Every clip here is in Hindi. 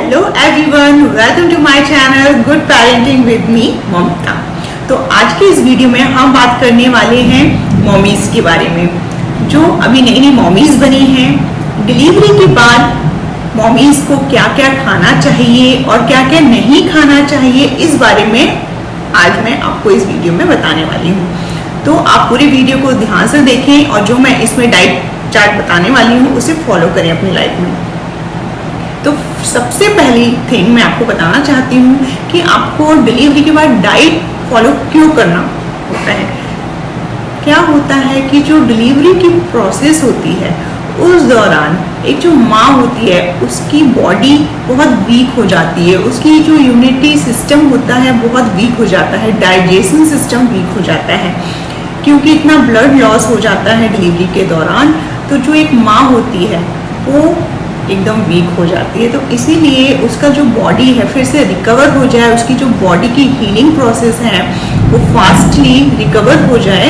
Hello everyone, welcome to my channel good parenting with me Mamta. तो आज के इस वीडियो में हम बात करने वाले हैं मॉमीज के बारे में, जो अभी नई नई मॉमीज बनी हैं। डिलीवरी के बाद मॉमीज को क्या क्या खाना चाहिए और क्या क्या नहीं खाना चाहिए, इस बारे में आज मैं आपको इस वीडियो में बताने वाली हूँ। तो आप पूरी वीडियो को ध्यान से देखें और जो मैं इसमें डाइट चार्ट बताने वाली हूँ उसे फॉलो करें अपनी लाइफ में। तो सबसे पहली थिंग मैं आपको बताना चाहती हूँ कि आपको डिलीवरी के बाद डाइट फॉलो क्यों करना होता है। क्या होता है कि जो डिलीवरी की प्रोसेस होती है उस दौरान एक जो माँ होती है उसकी बॉडी बहुत वीक हो जाती है, उसकी जो इम्यूनिटी सिस्टम होता है बहुत वीक हो जाता है, डाइजेशन सिस्टम वीक हो जाता है, क्योंकि इतना ब्लड लॉस हो जाता है डिलीवरी के दौरान। तो जो एक माँ होती है वो एकदम वीक हो जाती है। तो इसीलिए उसका जो बॉडी है फिर से रिकवर हो जाए, उसकी जो बॉडी की हीलिंग प्रोसेस है वो फास्टली रिकवर हो जाए,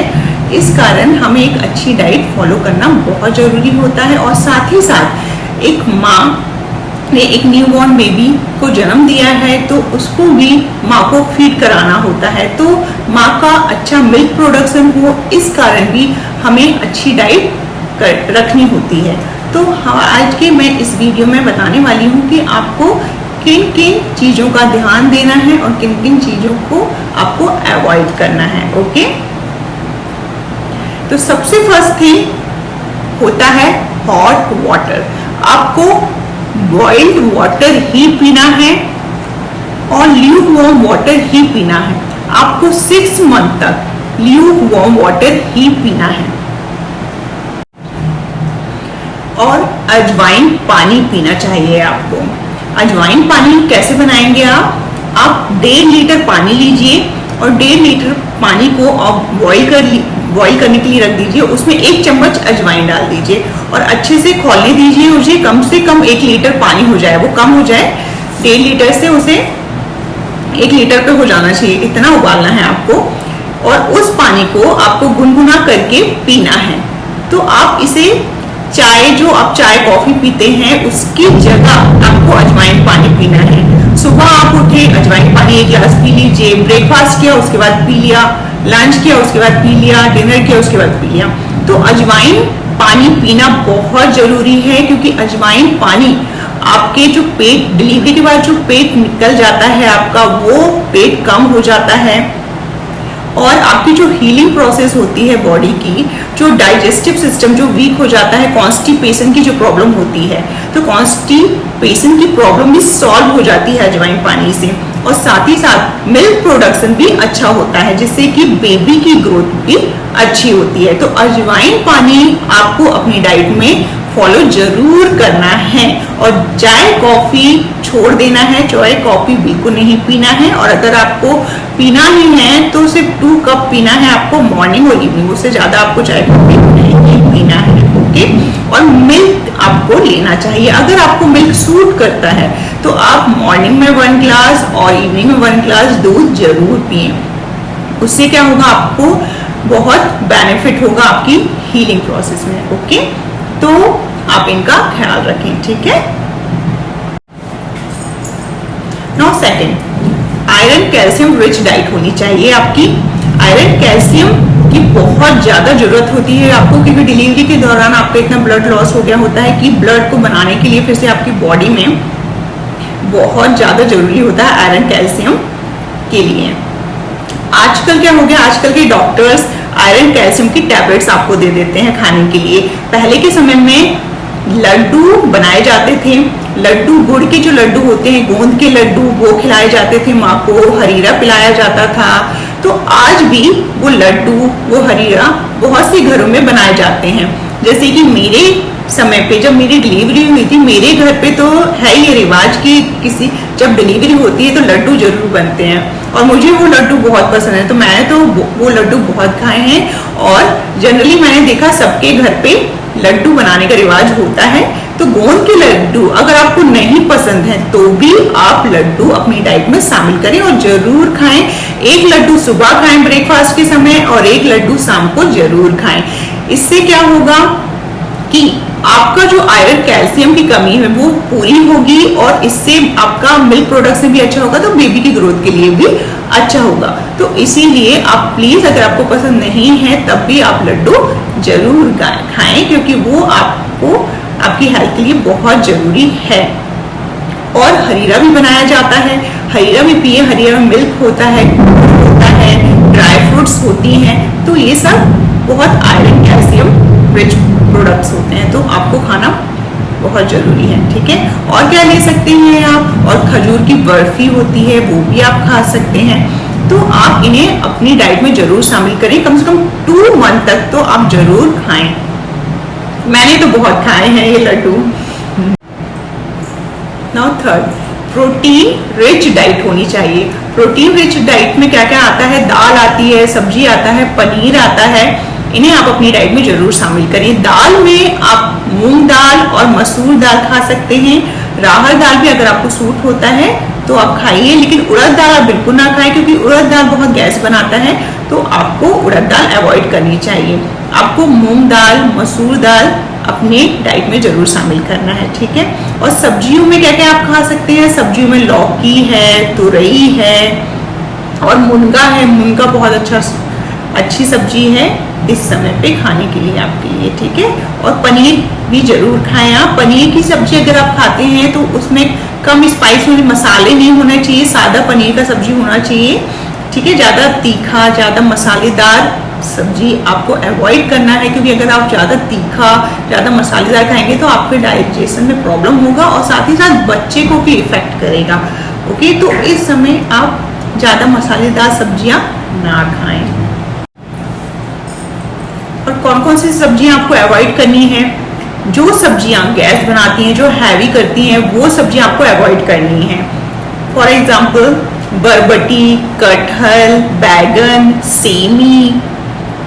इस कारण हमें एक अच्छी डाइट फॉलो करना बहुत ज़रूरी होता है। और साथ ही साथ एक माँ ने एक न्यूबॉर्न बेबी को जन्म दिया है तो उसको भी माँ को फीड कराना होता है, तो माँ का अच्छा मिल्क प्रोडक्शन हो, इस कारण भी हमें अच्छी डाइट रखनी होती है। तो आज के मैं इस वीडियो में बताने वाली हूँ कि आपको किन किन चीज़ों का ध्यान देना है और किन किन चीज़ों को आपको अवॉइड करना है। ओके, तो सबसे फर्स्ट थिंग होता है हॉट वाटर। आपको बॉइल्ड वाटर ही पीना है और ल्यूक वार्म वाटर ही पीना है। आपको 6 मंथ तक ल्यूक वार्म वाटर ही पीना है। और अजवाइन पानी पीना चाहिए आपको। अजवाइन पानी कैसे बनाएंगे आप 1.5 लीटर पानी लीजिए और 1.5 लीटर पानी को आप बॉईल करने के लिए रख दीजिए। उसमें 1 चम्मच अजवाइन डाल दीजिए और अच्छे से खौलने दीजिए उसे। कम से कम 1 लीटर पानी हो जाए, वो कम हो जाए 1.5 लीटर से उसे 1 लीटर पे हो जाना चाहिए, इतना उबालना है आपको। और उस पानी को आपको गुनगुना करके पीना है। तो आप इसे चाय, जो आप चाय कॉफी पीते हैं उसकी जगह आपको अजवाइन पानी पीना है। सुबह आप उठे अजवाइन पानी 1 गिलास पी लीजिए, ब्रेकफास्ट किया उसके बाद पी लिया, लंच किया उसके बाद पी लिया, डिनर किया उसके बाद पी लिया। तो अजवाइन पानी पीना बहुत जरूरी है, क्योंकि अजवाइन पानी आपके जो पेट, डिलीवरी के बाद जो पेट निकल जाता है आपका, वो पेट कम हो जाता है और आपकी जो हीलिंग प्रोसेस होती है बॉडी की, जो डाइजेस्टिव सिस्टम जो वीक हो जाता है, कॉन्स्टिपेशन की जो प्रॉब्लम होती है, तो कॉन्स्टिपेशन की प्रॉब्लम भी सॉल्व हो जाती है अजवाइन पानी से। और साथ ही साथ मिल्क प्रोडक्शन भी अच्छा होता है, जिससे कि बेबी की ग्रोथ भी अच्छी होती है। तो अजवाइन पानी आपको अपनी डाइट में फॉलो जरूर करना है। और चाय कॉफी छोड़ देना है, चाय कॉफी बिल्कुल नहीं पीना है। और अगर आपको पीना ही है तो सिर्फ 2 कप पीना है आपको मॉर्निंग और इवनिंग, उससे ज्यादा आपको चाय कॉफी नहीं पीना है। ओके, और मिल्क आपको लेना चाहिए। अगर आपको मिल्क सूट करता है तो आप मॉर्निंग में 1 ग्लास और इवनिंग में 1 ग्लास दूध जरूर पिए। उससे क्या होगा, आपको बहुत बेनिफिट होगा आपकी हीलिंग प्रोसेस में। ओके, तो आप इनका ख्याल रखें, ठीक है। Now second, iron calcium rich diet होनी चाहिए आपकी। आयरन कैल्शियम की बहुत ज्यादा जरूरत होती है आपको, क्योंकि डिलीवरी के दौरान आपका इतना ब्लड लॉस हो गया होता है कि ब्लड को बनाने के लिए फिर से आपकी बॉडी में बहुत ज्यादा जरूरी होता है आयरन कैल्शियम के लिए। आजकल क्या हो गया, आजकल के डॉक्टर्स आयरन कैल्शियम की टैबलेट्स आपको दे देते हैं खाने के लिए। पहले के समय में लड्डू बनाए जाते थे, लड्डू, गुड़ के जो लड्डू होते हैं, गोंद के लड्डू, वो खिलाए जाते थे माँ को, हरीरा पिलाया जाता था। तो आज भी वो लड्डू, वो हरीरा बहुत से घरों में बनाए जाते हैं। जैसे कि मेरे समय पे जब मेरी डिलीवरी हुई थी, मेरे घर पे तो है ये रिवाज कि किसी जब डिलीवरी होती है तो लड्डू जरूर बनते हैं, और मुझे वो लड्डू बहुत पसंद है। तो मैंने तो वो लड्डू बहुत खाए हैं। और जनरली मैंने देखा सबके घर पे लड्डू बनाने का रिवाज होता है। तो गोंद के लड्डू अगर आपको नहीं पसंद है तो भी आप लड्डू अपनी डाइट में शामिल करें और जरूर खाएं। 1 लड्डू सुबह खाएं ब्रेकफास्ट के समय और 1 लड्डू शाम को जरूर खाएं। इससे क्या होगा कि आपका जो आयरन कैल्शियम की कमी है वो पूरी होगी और इससे आपका मिल्क प्रोडक्शन भी अच्छा होगा, तो बेबी की ग्रोथ के लिए भी अच्छा होगा। तो इसीलिए आप प्लीज, अगर आपको पसंद नहीं है तब भी आप लड्डू जरूर खाएं, क्योंकि वो आपको आपकी हेल्थ के लिए बहुत जरूरी है। और हरीरा भी बनाया जाता है, हरीरा भी पिए, हरीरा में मिल्क होता है, ड्राई फ्रूट्स होती हैं, तो ये सब बहुत आयरन कैल्शियम रिच प्रोडक्ट्स होते हैं, तो आपको खाना बहुत जरूरी है। ठीक है, और क्या ले सकते हैं आप, और खजूर की बर्फी होती है वो भी आप खा सकते हैं। तो आप इन्हें अपनी डाइट में जरूर शामिल करें, कम से कम 2 मंथ तक तो आप जरूर खाएं। मैंने तो बहुत खाए हैं ये लड्डू। Now third, protein rich diet होनी चाहिए। प्रोटीन रिच डाइट में क्या क्या आता है, दाल आती है, सब्जी आता है, पनीर आता है, इन्हें आप अपनी डाइट में जरूर शामिल करें। दाल में आप मूंग दाल और मसूर दाल खा सकते हैं। राहर दाल भी अगर आपको सूट होता है तो आप खाइए, लेकिन उड़द दाल आप बिल्कुल ना खाएं, क्योंकि उड़द दाल बहुत गैस बनाता है, तो आपको उड़द दाल अवॉइड करनी चाहिए। आपको मूंग दाल, मसूर दाल अपने डाइट में जरूर शामिल करना है। ठीक है, और सब्जियों में क्या क्या आप खा सकते हैं, सब्जियों में लौकी है, तुरई है और मुनगा है। मुनगा बहुत अच्छी सब्जी है इस समय पे खाने के लिए आपके लिए। ठीक है, और पनीर भी जरूर खाएं आप। पनीर की सब्जी अगर आप खाते हैं तो उसमें कम स्पाइस वाले मसाले नहीं होने चाहिए, सादा पनीर का सब्जी होना चाहिए। ठीक है, ज्यादा तीखा, ज्यादा मसालेदार सब्जी आपको अवॉइड करना है, क्योंकि अगर आप ज्यादा तीखा, ज्यादा मसालेदार खाएंगे तो आपके डाइजेशन में प्रॉब्लम होगा और साथ ही साथ बच्चे को भी इफेक्ट करेगा। ओके, तो इस समय आप ज्यादा मसालेदार सब्जियां ना खाएं। और कौन कौन सी सब्जियां आपको अवॉइड करनी है, जो सब्जियां गैस बनाती हैं, जो हैवी करती हैं, वो सब्जियां आपको अवॉइड करनी है। फॉर एग्जाम्पल बरबटी, कटहल, बैगन, सेमी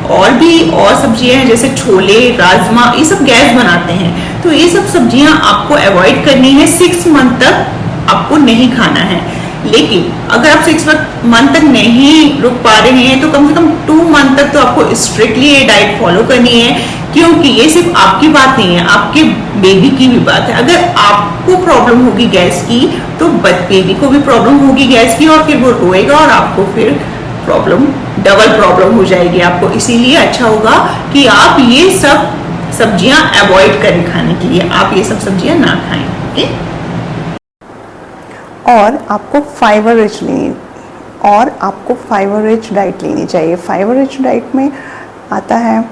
और सब्जियां हैं जैसे छोले, राजमा, ये सब गैस बनाते हैं, तो ये सब सब्जियां आपको अवॉइड करनी है। 6 मंथ तक आपको नहीं खाना है। लेकिन अगर आप 6 मंथ तक नहीं रुक पा रहे हैं तो कम से कम 2 मंथ तक तो आपको स्ट्रिक्टली ये डाइट फॉलो करनी है, क्योंकि ये सिर्फ आपकी बात नहीं है, आपके बेबी की भी बात है। अगर आपको प्रॉब्लम होगी गैस की तो बेबी को भी प्रॉब्लम होगी गैस की, और फिर वो रोएगा और आपको फिर डबल प्रॉब्लम हो जाएगी आपको। इसीलिए अच्छा होगा कि आप ये सब सब्जियां अवॉइड करें खाने के लिए, आप ये सब सब्जियां ना खाएं। ओके, और आपको फाइबर रिच डाइट लेनी चाहिए। फाइबर रिच डाइट में आता है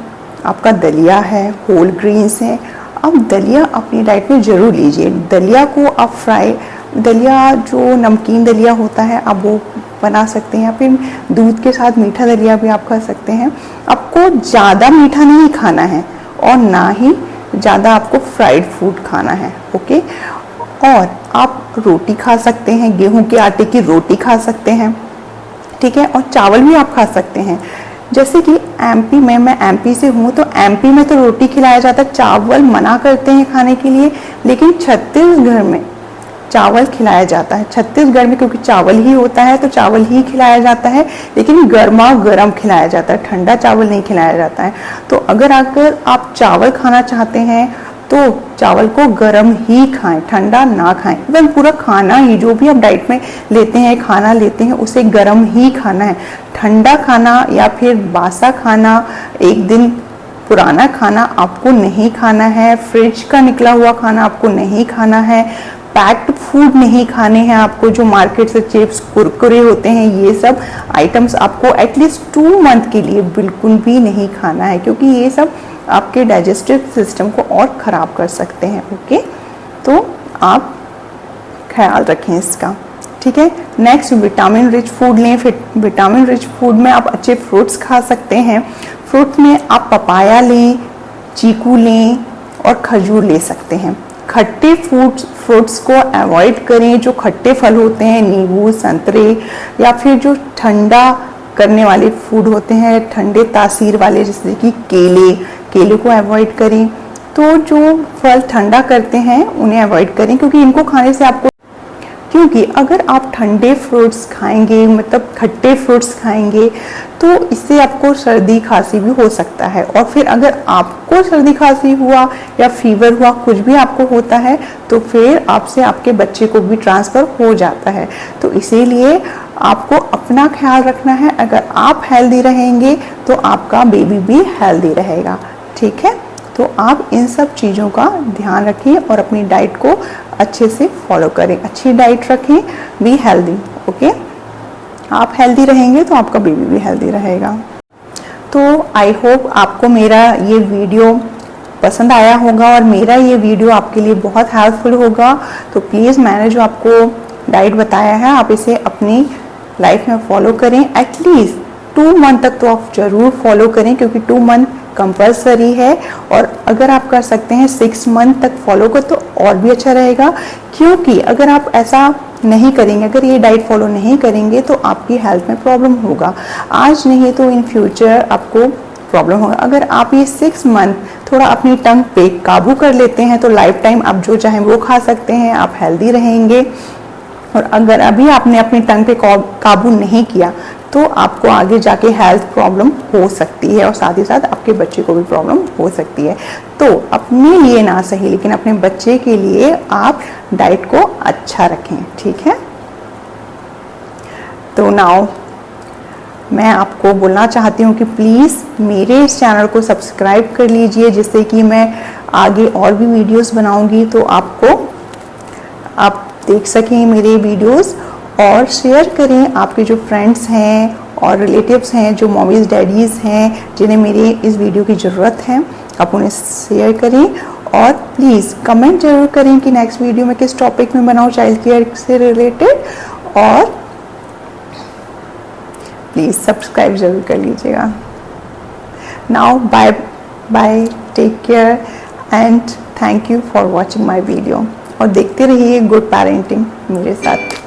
आपका दलिया है, होल ग्रेन्स हैं। अब दलिया अपनी डाइट में ज़रूर लीजिए। दलिया को आप दलिया जो नमकीन दलिया होता है आप वो बना सकते हैं, या फिर दूध के साथ मीठा दलिया भी आप खा सकते हैं। आपको ज़्यादा मीठा नहीं खाना है और ना ही ज़्यादा आपको फ्राइड फूड खाना है। ओके, और आप रोटी खा सकते हैं, गेहूं के आटे की रोटी खा सकते हैं। ठीक है, और चावल भी आप खा सकते हैं। जैसे कि एमपी में, मैं एमपी से हूँ, तो एमपी में तो रोटी खिलाया जाता है, चावल मना करते हैं खाने के लिए, लेकिन छत्तीसगढ़ में चावल खिलाया जाता है। छत्तीसगढ़ में क्योंकि चावल ही होता है तो चावल ही खिलाया जाता है, लेकिन गर्मा गर्म खिलाया जाता है, ठंडा चावल नहीं खिलाया जाता है। तो अगर आप चावल खाना चाहते हैं तो चावल को गर्म ही खाएं, ठंडा ना खाएं। इवन पूरा खाना ही, जो भी आप डाइट में लेते हैं, खाना लेते हैं, उसे गर्म ही खाना है। ठंडा खाना या फिर बासा खाना, एक दिन पुराना खाना आपको नहीं खाना है। फ्रिज का निकला हुआ खाना आपको नहीं खाना है। पैक्ड फूड नहीं खाने हैं आपको, जो मार्केट से चिप्स, कुरकुरे होते हैं, ये सब आइटम्स आपको एटलीस्ट 2 मंथ के लिए बिल्कुल भी नहीं खाना है, क्योंकि ये सब आपके डाइजेस्टिव सिस्टम को और ख़राब कर सकते हैं। ओके, तो आप ख्याल रखें इसका। ठीक है, नेक्स्ट विटामिन रिच फूड लें। फिर विटामिन रिच फूड में आप अच्छे फ्रूट्स खा सकते हैं। फ्रूट में आप पपाया लें, चीकू लें और खजूर ले सकते हैं। खट्टे फ्रूट्स को अवॉइड करें। जो खट्टे फल होते हैं, नींबू, संतरे, या फिर जो ठंडा करने वाले फूड होते हैं, ठंडे तासीर वाले, जैसे कि केले को अवॉइड करें। तो जो फल ठंडा करते हैं उन्हें अवॉइड करें, क्योंकि इनको खाने से आपको क्योंकि अगर आप ठंडे फ्रूट्स खाएंगे, मतलब खट्टे फ्रूट्स खाएंगे, तो इससे आपको सर्दी खांसी भी हो सकता है। और फिर अगर आपको सर्दी खांसी हुआ या फीवर हुआ, कुछ भी आपको होता है, तो फिर आपसे आपके बच्चे को भी ट्रांसफ़र हो जाता है। तो इसीलिए आपको अपना ख्याल रखना है। अगर आप हेल्दी रहेंगे तो आपका बेबी भी हेल्दी रहेगा, ठीक है। तो आप इन सब चीज़ों का ध्यान रखें और अपनी डाइट को अच्छे से फॉलो करें, अच्छी डाइट रखें, बी हेल्दी, ओके। आप हेल्दी रहेंगे तो आपका बेबी भी हेल्दी रहेगा। तो आई होप आपको मेरा ये वीडियो पसंद आया होगा और मेरा ये वीडियो आपके लिए बहुत हेल्पफुल होगा। तो प्लीज़ मैंने जो आपको डाइट बताया है, आप इसे अपनी लाइफ में फॉलो करें। एटलीस्ट 2 मंथ तक तो आप ज़रूर फॉलो करें, क्योंकि 2 मंथ कंपलसरी है। और अगर आप कर सकते हैं 6 मंथ तक फॉलो कर तो और भी अच्छा रहेगा, क्योंकि अगर आप ऐसा नहीं करेंगे, अगर ये डाइट फॉलो नहीं करेंगे, तो आपकी हेल्थ में प्रॉब्लम होगा। आज नहीं तो इन फ्यूचर आपको प्रॉब्लम होगा। अगर आप ये 6 मंथ थोड़ा अपनी टंग पे काबू कर लेते हैं तो लाइफ टाइम आप जो चाहें वो खा सकते हैं, आप हेल्दी रहेंगे। और अगर अभी आपने अपनी टंग पे काबू नहीं किया तो आपको आगे जाके हेल्थ प्रॉब्लम हो सकती है और साथ ही साथ आपके बच्चे को भी प्रॉब्लम हो सकती है। तो अपने लिए ना सही, लेकिन अपने बच्चे के लिए आप डाइट को अच्छा रखें, ठीक है। तो नाउ मैं आपको बोलना चाहती हूँ कि प्लीज़ मेरे इस चैनल को सब्सक्राइब कर लीजिए, जिससे कि मैं आगे और भी वीडियोस बनाऊंगी तो आप देख सकें मेरे वीडियोस, और शेयर करें। आपके जो फ्रेंड्स हैं और रिलेटिव्स हैं, जो मॉमीज़ डैडीज़ हैं, जिन्हें मेरी इस वीडियो की ज़रूरत है, आप उन्हें शेयर करें। और प्लीज़ कमेंट जरूर करें कि नेक्स्ट वीडियो में किस टॉपिक में बनाऊँ चाइल्ड केयर से रिलेटेड, और प्लीज़ सब्सक्राइब जरूर कर लीजिएगा। Now bye bye, take care and thank you for watching my video. और देखते रहिए गुड पेरेंटिंग मेरे साथ।